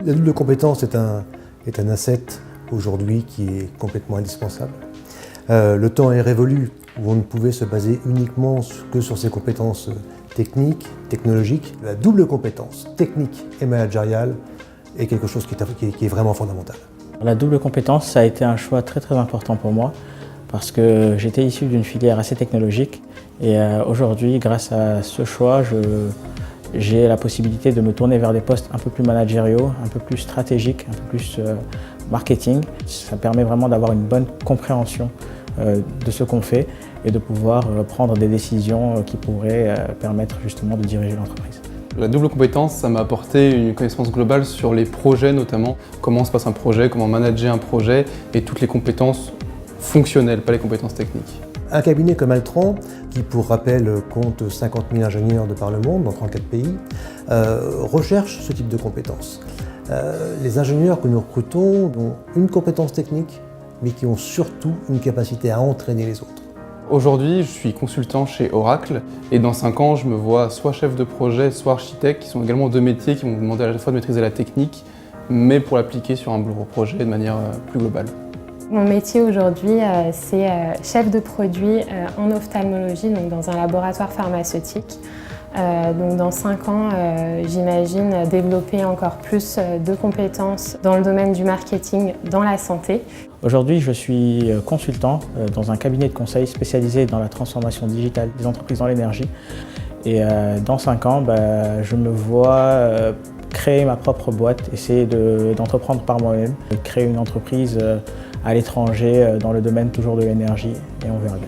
La double compétence est un asset aujourd'hui qui est complètement indispensable. Le temps est révolu où on ne pouvait se baser uniquement que sur ses compétences techniques, technologiques. La double compétence technique et managériale est quelque chose qui est vraiment fondamental. La double compétence, ça a été un choix très important pour moi parce que j'étais issu d'une filière assez technologique et aujourd'hui, grâce à ce choix, j'ai la possibilité de me tourner vers des postes un peu plus managériaux, un peu plus stratégiques, un peu plus marketing. Ça permet vraiment d'avoir une bonne compréhension de ce qu'on fait et de pouvoir prendre des décisions qui pourraient permettre justement de diriger l'entreprise. La double compétence, ça m'a apporté une connaissance globale sur les projets notamment, comment se passe un projet, comment manager un projet et toutes les compétences fonctionnelles, pas les compétences techniques. Un cabinet comme Altran, qui pour rappel compte 50 000 ingénieurs de par le monde, dans 34 pays, recherche ce type de compétences. Les ingénieurs que nous recrutons ont une compétence technique, mais qui ont surtout une capacité à entraîner les autres. Aujourd'hui, je suis consultant chez Oracle et dans 5 ans, je me vois soit chef de projet, soit architecte, qui sont également deux métiers qui vont me demander à la fois de maîtriser la technique, mais pour l'appliquer sur un gros projet de manière plus globale. Mon métier aujourd'hui, c'est chef de produit en ophtalmologie, donc dans un laboratoire pharmaceutique. Donc dans 5 ans, j'imagine développer encore plus de compétences dans le domaine du marketing dans la santé. Aujourd'hui, je suis consultant dans un cabinet de conseil spécialisé dans la transformation digitale des entreprises dans l'énergie. Et dans 5 ans, je me vois créer ma propre boîte, essayer d'entreprendre par moi-même, créer une entreprise à l'étranger dans le domaine toujours de l'énergie et on verra bien.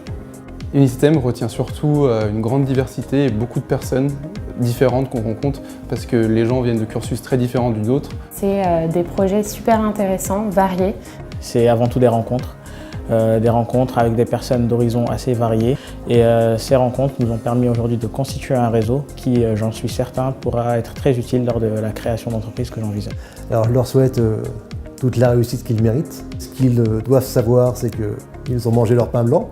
Unisystem retient surtout une grande diversité et beaucoup de personnes différentes qu'on rencontre parce que les gens viennent de cursus très différents d'une autre. C'est des projets super intéressants, variés. C'est avant tout des rencontres avec des personnes d'horizons assez variés. Et ces rencontres nous ont permis aujourd'hui de constituer un réseau qui, j'en suis certain, pourra être très utile lors de la création d'entreprises que j'envisage. Alors je leur souhaite toute la réussite qu'ils méritent. Ce qu'ils doivent savoir, c'est qu'ils ont mangé leur pain blanc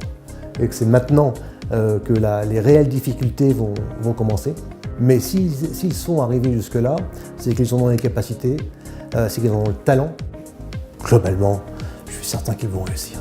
et que c'est maintenant que les réelles difficultés vont commencer. Mais s'ils sont arrivés jusque-là, c'est qu'ils ont les capacités, c'est qu'ils ont le talent. Globalement, je suis certain qu'ils vont réussir.